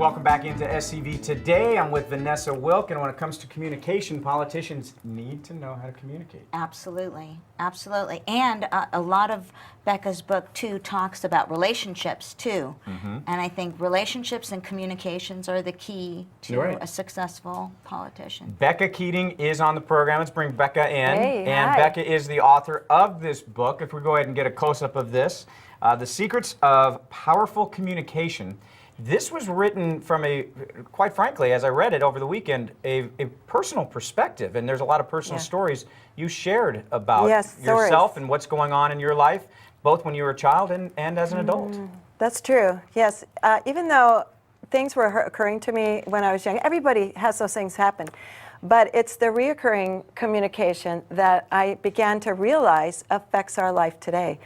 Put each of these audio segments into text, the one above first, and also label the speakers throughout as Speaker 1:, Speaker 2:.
Speaker 1: Welcome back into SCV Today. I'm with Vanessa Wilk, and when it comes to communication, politicians need to know how to communicate.
Speaker 2: Absolutely, absolutely. And a lot of Becca's book, too, talks about relationships, too. And I think relationships and communications are the key to a successful politician.
Speaker 1: Becca Keating is on the program. Let's bring Becca in.
Speaker 3: Hey,
Speaker 1: and
Speaker 3: hi.
Speaker 1: Becca is the author of this book. If we go ahead and get a close-up of this, The Secrets of Powerful Communication. This was written from a, quite frankly, as I read it over the weekend, a personal perspective. And there's a lot of personal stories you shared about yourself and what's going on in your life, both when you were a child and as an adult.
Speaker 3: That's true, yes. Even though things were occurring to me when I was young, everybody has those things happen. But it's the reoccurring communication that I began to realize affects our life today.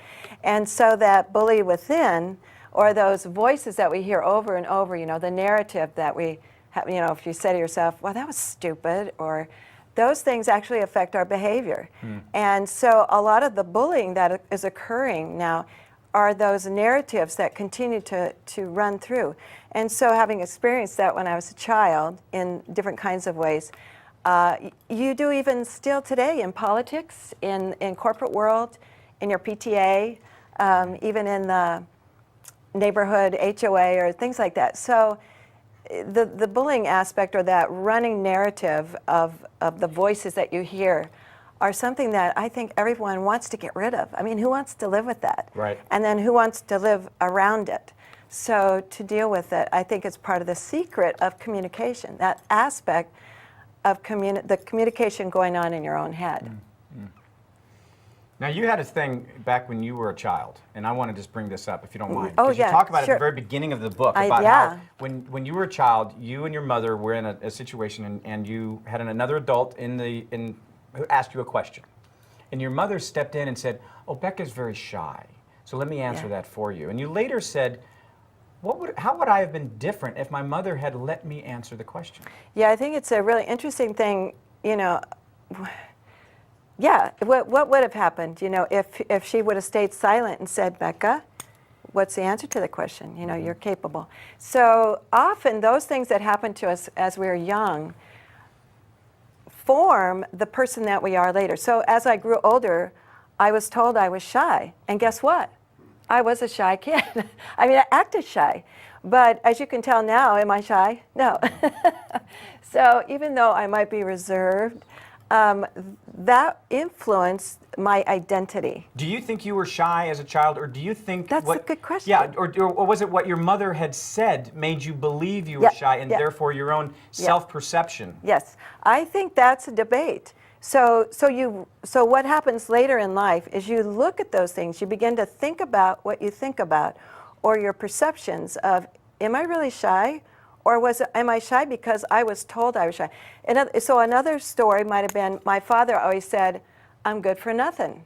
Speaker 3: And so that bully within, or those voices that we hear over and over, you know, the narrative that we have, you know, if you say to yourself, well, that was stupid, or those things actually affect our behavior. And so a lot of the bullying that is occurring now are those narratives that continue to run through. And so having experienced that when I was a child in different kinds of ways, you do even still today in politics, in corporate world, in your PTA, even in the neighborhood HOA or things like that. So the bullying aspect, or that running narrative of the voices that you hear, are something that I think everyone wants to get rid of. I mean, who wants to live with that?
Speaker 1: Right.
Speaker 3: And then who wants to live around it? So to deal with it, I think it's part of the secret of communication, that aspect of the communication going on in your own head.
Speaker 1: Now, you had a thing back when you were a child, and I want to just bring this up, if you don't mind.
Speaker 3: Oh,
Speaker 1: Because you
Speaker 3: yeah,
Speaker 1: talk about it
Speaker 3: sure.
Speaker 1: at the very beginning of the book, about how when you were a child, you and your mother were in a situation, and you had another adult who asked you a question. And your mother stepped in and said, oh, Becca's very shy, so let me answer that for you. And you later said, how would I have been different if my mother had let me answer the question?
Speaker 3: Yeah, I think it's a really interesting thing, you know. Yeah, what would have happened, you know, if she would have stayed silent and said, Becca, what's the answer to the question? You know, you're capable. So often those things that happen to us as we're young form the person that we are later. So as I grew older, I was told I was shy. And guess what? I was a shy kid. I mean, I acted shy. But as you can tell now, am I shy? No. So even though I might be reserved, that influenced my identity.
Speaker 1: Do you think you were shy as a child, or do you think
Speaker 3: that's a good question?
Speaker 1: Yeah, or was it what your mother had said made you believe you were shy, and therefore your own self-perception?
Speaker 3: Yes, I think that's a debate. So what happens later in life is you look at those things, you begin to think about what you think about, or your perceptions of, am I really shy? Or am I shy because I was told I was shy? So another story might have been, my father always said, I'm good for nothing.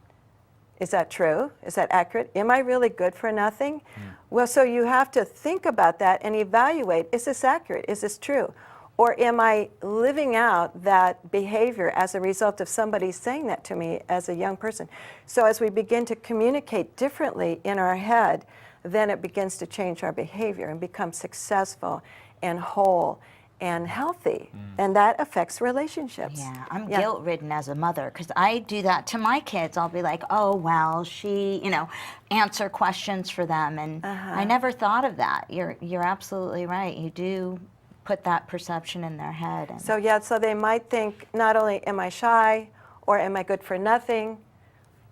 Speaker 3: Is that true? Is that accurate? Am I really good for nothing? Well, so you have to think about that and evaluate, is this accurate? Is this true? Or am I living out that behavior as a result of somebody saying that to me as a young person? So as we begin to communicate differently in our head, then it begins to change our behavior and become successful and whole and healthy, and that affects relationships.
Speaker 2: Yeah, I'm guilt-ridden as a mother, because I do that to my kids. I'll be like, oh, well, she, you know, answer questions for them, and I never thought of that. You're absolutely right. You do put that perception in their head. And
Speaker 3: So they might think, not only am I shy, or am I good for nothing?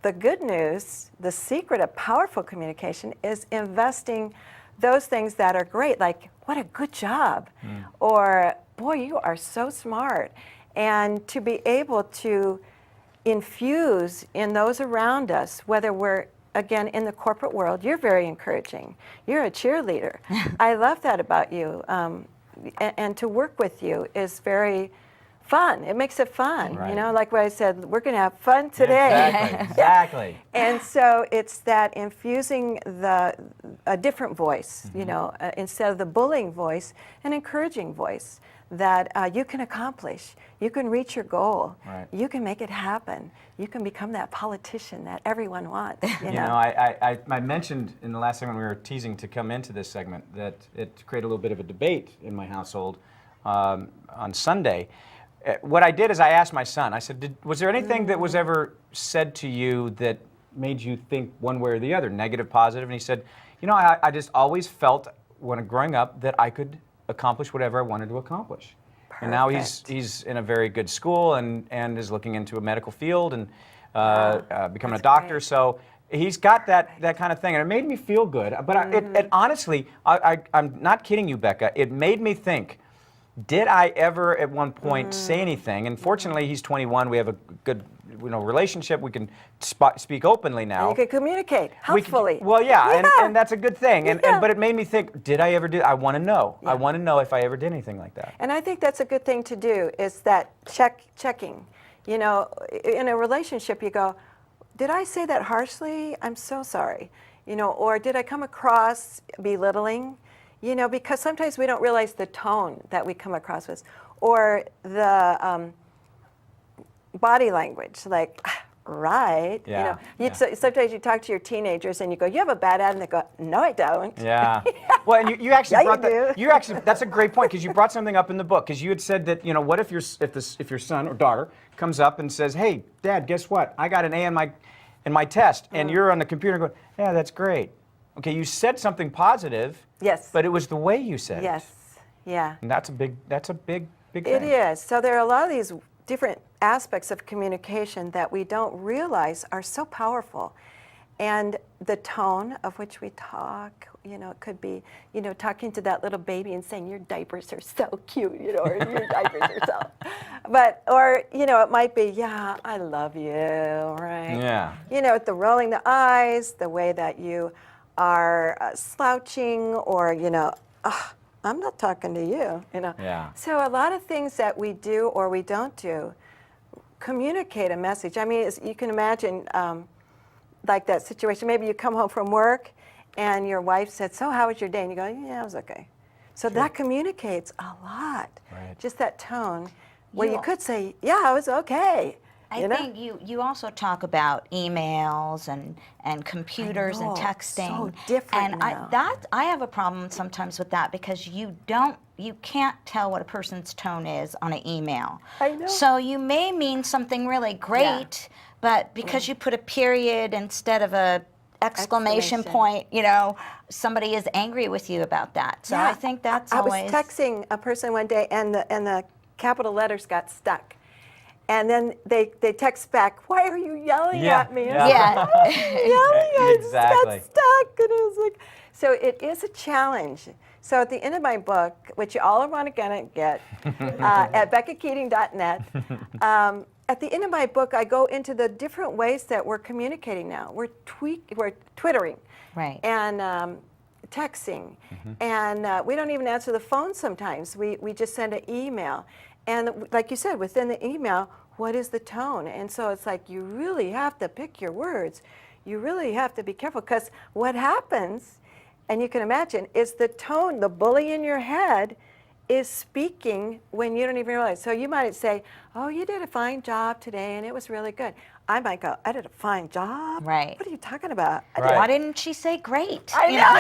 Speaker 3: The good news, the secret of powerful communication, is investing those things that are great, like, what a good job, or boy, you are so smart. And to be able to infuse in those around us, whether we're, again, in the corporate world, you're very encouraging. You're a cheerleader. I love that about you. And to work with you is very fun. It makes it fun.
Speaker 1: Right.
Speaker 3: You know, like what I said, we're going to have fun today.
Speaker 1: Exactly.
Speaker 3: And so it's that infusing a different voice, you know, instead of the bullying voice, an encouraging voice that you can accomplish. You can reach your goal.
Speaker 1: Right.
Speaker 3: You can make it happen. You can become that politician that everyone wants. You know?
Speaker 1: I mentioned in the last segment we were teasing to come into this segment that it created a little bit of a debate in my household on Sunday. What I did is I asked my son, I said, was there anything that was ever said to you that made you think one way or the other, negative, positive? And he said, you know, I just always felt when growing up that I could accomplish whatever I wanted to accomplish.
Speaker 3: Perfect.
Speaker 1: And now he's in a very good school and is looking into a medical field and becoming a doctor.
Speaker 3: Great.
Speaker 1: So he's got that kind of thing, and it made me feel good. But it honestly, I'm not kidding you, Becca. It made me think, did I ever at one point say anything? And fortunately, he's 21. We have a good relationship. We can speak openly now.
Speaker 3: And you can communicate healthfully.
Speaker 1: And that's a good thing. But it made me think, did I ever do? I want to know.
Speaker 3: Yeah.
Speaker 1: I want to know if I ever did anything like that.
Speaker 3: And I think that's a good thing to do, is that checking. You know, in a relationship, you go, did I say that harshly? I'm so sorry. You know, or did I come across belittling? You know, because sometimes we don't realize the tone that we come across with, or the body language, like, right?
Speaker 1: Yeah,
Speaker 3: You know, sometimes you talk to your teenagers and you go, you have a bad attitude, and they go, no, I don't.
Speaker 1: Yeah. Well, and you actually
Speaker 3: Yeah,
Speaker 1: brought
Speaker 3: you
Speaker 1: that.
Speaker 3: do.
Speaker 1: You actually, that's a great point, because you brought something up in the book, because you had said that, you know, what if your son or daughter comes up and says, hey, Dad, guess what? I got an A in my test, and you're on the computer going, yeah, that's great. Okay, you said something positive.
Speaker 3: Yes.
Speaker 1: But it was the way you said it.
Speaker 3: Yes. Yeah.
Speaker 1: And that's a big thing.
Speaker 3: It is. So there are a lot of these different aspects of communication that we don't realize are so powerful. And the tone of which we talk, you know, it could be, you know, talking to that little baby and saying, your diapers are so cute, you know, or your diapers are so. But, or, you know, it might be, yeah, I love you, right?
Speaker 1: Yeah.
Speaker 3: You know, the rolling the eyes, the way that you are slouching, or, you know, I'm not talking to you, you know.
Speaker 1: Yeah.
Speaker 3: So a lot of things that we do or we don't do communicate a message. I mean, you can imagine like that situation. Maybe you come home from work and your wife said, so how was your day? And you go, yeah, it was okay. So that communicates a lot.
Speaker 1: Right.
Speaker 3: Just that tone where
Speaker 2: You-
Speaker 3: you could say, yeah, it was okay.
Speaker 2: I think you also talk about emails and computers and
Speaker 3: know,
Speaker 2: texting.
Speaker 3: so different
Speaker 2: and
Speaker 3: now.
Speaker 2: I have a problem sometimes with that, because you can't tell what a person's tone is on an email.
Speaker 3: I know.
Speaker 2: So you may mean something really great, but because you put a period instead of a exclamation point, you know, somebody is angry with you about that. So I think that's
Speaker 3: I was
Speaker 2: always
Speaker 3: texting a person one day, and the capital letters got stuck. And then they text back, why are you yelling at me?
Speaker 1: Yeah.
Speaker 2: Yeah.
Speaker 3: Yelling, I just
Speaker 1: Exactly.
Speaker 3: got stuck. And it was like, so it is a challenge. So at the end of my book, which you all are going to get at beccakeating.net, at the end of my book, I go into the different ways that we're communicating now. We're twittering,
Speaker 2: Right.
Speaker 3: and texting, and we don't even answer the phone sometimes. We just send an email. And like you said, within the email, what is the tone? And so it's like, you really have to pick your words. You really have to be careful, because what happens, and you can imagine, is the tone, the bully in your head is speaking when you don't even realize. So you might say, oh, you did a fine job today and it was really good. I might go, I did a fine job?
Speaker 2: Right.
Speaker 3: What are you talking about?
Speaker 1: Right.
Speaker 2: Why didn't she say great?
Speaker 3: I
Speaker 2: You
Speaker 3: know,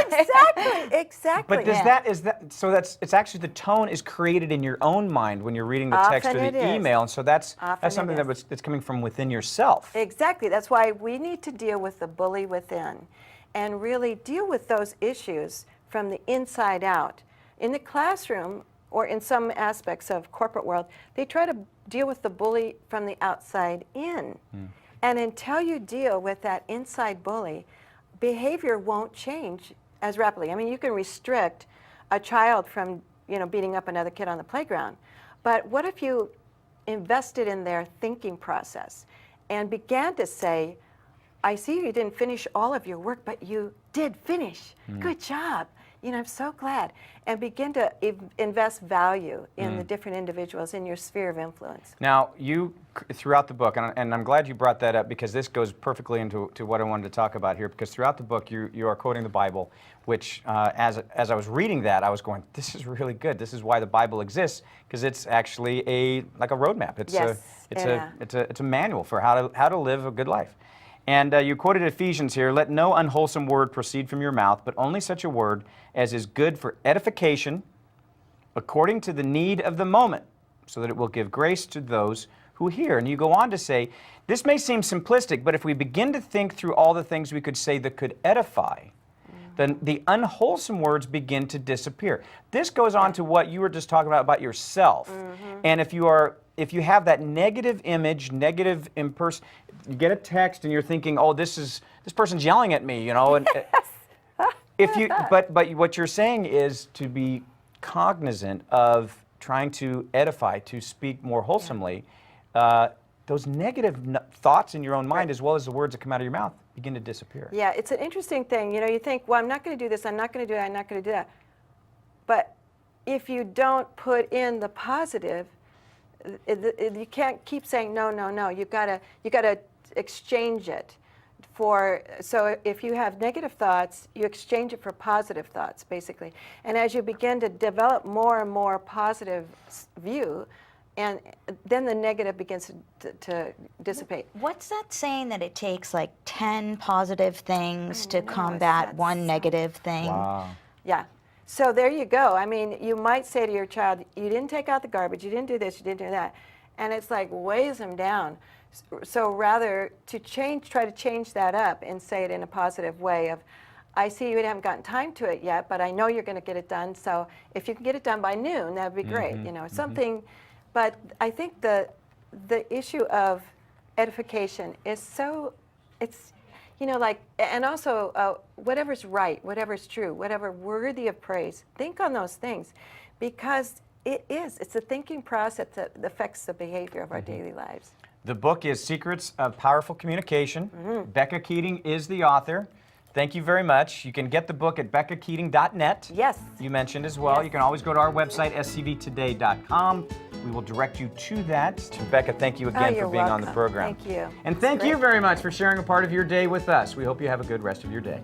Speaker 3: exactly.
Speaker 1: But it's actually the tone is created in your own mind when you're reading the text or
Speaker 3: Often it
Speaker 1: the
Speaker 3: is.
Speaker 1: email, and so that's
Speaker 3: Often
Speaker 1: something
Speaker 3: it is.
Speaker 1: that's coming from within yourself.
Speaker 3: Exactly. That's why we need to deal with the bully within and really deal with those issues from the inside out. In the classroom, or in some aspects of corporate world, they try to deal with the bully from the outside in. And until you deal with that inside bully, behavior won't change as rapidly. I mean, you can restrict a child from, beating up another kid on the playground. But what if you invested in their thinking process and began to say, I see you didn't finish all of your work, but you did finish. Good job. I'm so glad. And begin to invest value in the different individuals in your sphere of influence.
Speaker 1: Now, you, throughout the book, and I'm glad you brought that up because this goes perfectly into what I wanted to talk about here, because throughout the book you are quoting the Bible, which as I was reading that, I was going, this is really good. This is why the Bible exists, because it's actually like a roadmap. It's a manual for how to live a good life. And you quoted Ephesians here, let no unwholesome word proceed from your mouth, but only such a word as is good for edification, according to the need of the moment, so that it will give grace to those who hear. And you go on to say, this may seem simplistic, but if we begin to think through all the things we could say that could edify, then the unwholesome words begin to disappear. This goes on to what you were just talking about yourself. And if you have that negative image, negative impersonation, you get a text and you're thinking, oh, this person's yelling at me, and but what you're saying is to be cognizant of trying to edify, to speak more wholesomely. Those negative thoughts in your own mind, as well as the words that come out of your mouth, begin to disappear.
Speaker 3: Yeah, it's an interesting thing. You think, well, I'm not going to do this, I'm not going to do that, I'm not going to do that. But if you don't put in the positive, you can't keep saying no, no, no. You gotta exchange it so if you have negative thoughts, you exchange it for positive thoughts, basically. And as you begin to develop more and more positive view, and then the negative begins to dissipate.
Speaker 2: What's that saying that it takes like 10 positive things to combat one negative thing?
Speaker 1: Wow.
Speaker 3: Yeah. So there you go. I mean, you might say to your child, you didn't take out the garbage, you didn't do this, you didn't do that. And it's like weighs them down. So rather try to change that up and say it in a positive way of, I see you haven't gotten time to it yet, but I know you're going to get it done. So if you can get it done by noon, that'd be great. Something. But I think the issue of edification is and also whatever's right, whatever's true, whatever worthy of praise, think on those things, because it's a thinking process that affects the behavior of our daily lives.
Speaker 1: The book is Secrets of Powerful Communication. Becca Keating is the author. Thank you very much. You can get the book at beccakeating.net.
Speaker 3: Yes.
Speaker 1: You mentioned as well. You can always go to our website, scvtoday.com. We will direct you to that. Becca, thank you again for being on the program.
Speaker 3: Thank you.
Speaker 1: And thank you very much for sharing a part of your day with us. We hope you have a good rest of your day.